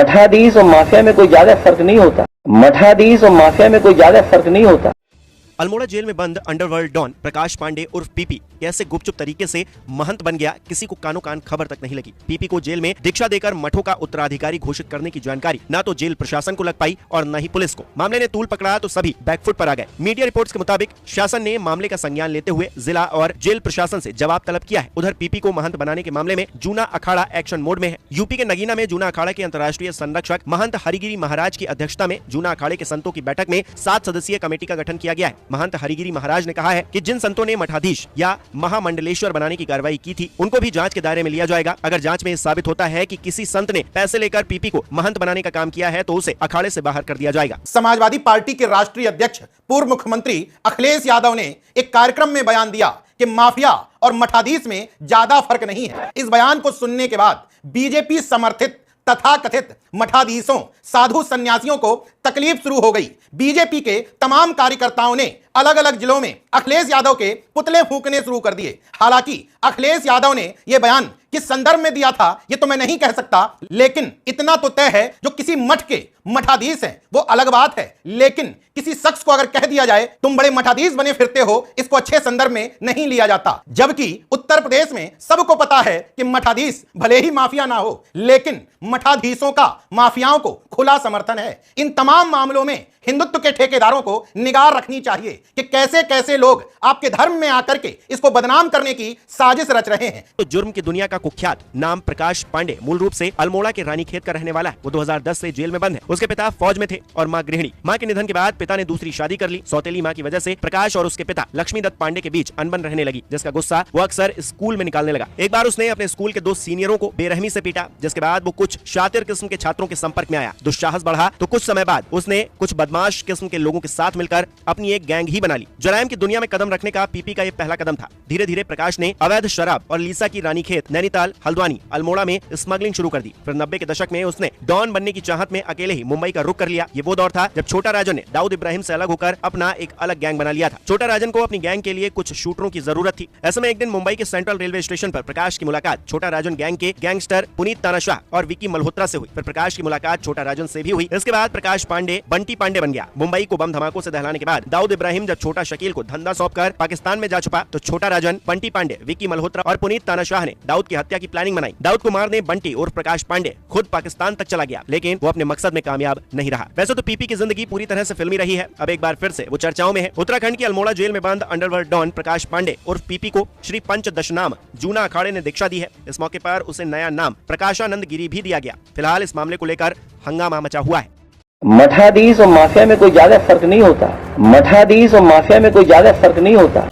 मठाधीश और माफिया में कोई ज्यादा फर्क नहीं होता। मठाधीश और माफिया में कोई ज्यादा फर्क नहीं होता। अल्मोड़ा जेल में बंद अंडरवर्ल्ड डॉन प्रकाश पांडे उर्फ पीपी कैसे गुपचुप तरीके से महंत बन गया, किसी को कानो कान खबर तक नहीं लगी। पीपी को जेल में दीक्षा देकर मठों का उत्तराधिकारी घोषित करने की जानकारी ना तो जेल प्रशासन को लग पाई और न ही पुलिस को। मामले ने तूल पकड़ा तो सभी बैकफुट पर आ गए। मीडिया रिपोर्ट्स के मुताबिक शासन ने मामले का संज्ञान लेते हुए जिला और जेल प्रशासन से जवाब तलब किया है। उधर पीपी को महंत बनाने के मामले में जूना अखाड़ा एक्शन मोड में है। यूपी के नगीना में जूना अखाड़ा के अंतर्राष्ट्रीय संरक्षक महंत हरिगिरी महाराज की अध्यक्षता में जूना अखाड़े के संतों की बैठक में 7 सदस्यीय कमेटी का गठन किया गया है। महंत हरिगिरी महाराज ने कहा है कि जिन संतों ने मठाधीश या महामंडलेश्वर बनाने की कार्रवाई की थी उनको भी जांच के दायरे में लिया जाएगा। अगर जांच में साबित होता है कि किसी संत ने पैसे लेकर पीपी को महंत बनाने का काम किया है तो उसे अखाड़े से बाहर कर दिया जाएगा। समाजवादी पार्टी के राष्ट्रीय अध्यक्ष पूर्व मुख्यमंत्री अखिलेश यादव ने एक कार्यक्रम में बयान दिया कि माफिया और मठाधीश में ज्यादा फर्क नहीं है। इस बयान को सुनने के बाद बीजेपी समर्थित तथाकथित मठाधीशों, साधु सन्यासियों को तकलीफ शुरू हो गई। बीजेपी के तमाम कार्यकर्ताओं ने अलग अलग जिलों में अखिलेश यादव के पुतले फूंकने शुरू कर दिए। हालांकि अखिलेश यादव ने यह बयान किस संदर्भ में दिया था यह तो मैं नहीं कह सकता, लेकिन इतना तो तय है जो किसी मठ के मठाधीश हैं वो अलग बात है, लेकिन किसी शख्स को अगर कह दिया जाए तुम बड़े मठाधीश बने फिरते हो, इसको अच्छे संदर्भ में नहीं लिया जाता। जबकि उत्तर प्रदेश में सबको पता है कि मठाधीश भले ही माफिया ना हो, लेकिन मठाधीशों का माफियाओं को खुला समर्थन है। इन तमाम मामलों में हिंदुत्व के ठेकेदारों को निगाह रखनी चाहिए कि कैसे कैसे लोग आपके धर्म में आकर के इसको बदनाम करने की साजिश रच रहे हैं। तो जुर्म की दुनिया का कुख्यात नाम प्रकाश पांडे मूल रूप से अल्मोड़ा के रानीखेत का रहने वाला है। वो 2010 से जेल में बंद है। उसके पिता फौज में थे और मां गृहिणी। मां के निधन के बाद पिता ने दूसरी शादी कर ली। सौतेली मां की वजह से प्रकाश और उसके पिता लक्ष्मीदत्त पांडे के बीच अनबन रहने लगी, जिसका गुस्सा वो अक्सर स्कूल में निकालने लगा। एक बार उसने अपने स्कूल के 2 सीनियरों को बेरहमी से पीटा, जिसके बाद वो कुछ शातिर किस्म के छात्रों के संपर्क में आया। दुस्साहस बढ़ा तो कुछ समय बाद उसने कुछ बदमाश किस्म के लोगों के साथ मिलकर अपनी एक गैंग ही बना ली। जराइम की दुनिया में कदम रखने का पीपी का ये पहला कदम था। धीरे धीरे प्रकाश ने अवैध शराब और लीसा की रानीखेत, नैनीताल, हल्द्वानी, अल्मोड़ा में स्मगलिंग शुरू कर दी। फिर 90 के दशक में उसने डॉन बनने की चाहत में अकेले ही मुंबई का रुख कर लिया। ये वो दौर था जब छोटा राजन ने दाऊद इब्राहिम से अलग होकर अपना एक अलग गैंग बना लिया था। छोटा राजन को अपनी गैंग के लिए कुछ शूटरों की जरूरत थी। ऐसे में एक दिन मुंबई के सेंट्रल रेलवे स्टेशन पर प्रकाश की मुलाकात छोटा राजन गैंग के गैंगस्टर पुनीत तानाशाह और विकी मल्होत्रा से हुई। फिर प्रकाश की मुलाकात छोटा राजन से भी हुई। इसके बाद प्रकाश पांडे बंटी पांडे बन गया। मुंबई को बम धमाकों से दहलाने के बाद दाऊद इब्राहिम जब छोटा शकील को धंधा सौंपकर पाकिस्तान में जा छुपा तो छोटा राजन, बंटी पांडे, विकी मल्होत्रा और पुनीत तानाशाह ने दाऊद की हत्या की प्लानिंग बनाई। दाऊद को मारने बंटी और प्रकाश पांडे खुद पाकिस्तान तक चला गया, लेकिन वो अपने मकसद में कामयाब नहीं रहा। वैसे तो पीपी की जिंदगी पूरी तरह से फिल्मी रही है। अब एक बार फिर से वो चर्चाओं में है। उत्तराखंड की अल्मोड़ा जेल में बंद अंडरवर्ल्ड डॉन प्रकाश पांडे उर्फ पीपी को श्री पंचदशनाम जूना अखाड़े ने दीक्षा दी है। इस मौके पर उसे नया नाम प्रकाशानंद गिरी भी दिया गया। फिलहाल इस मामले को लेकर हंगामा मचा हुआ है। मठाधीश और माफिया में कोई ज्यादा फर्क नहीं होता। मठाधीश और माफिया में कोई ज्यादा फर्क नहीं होता।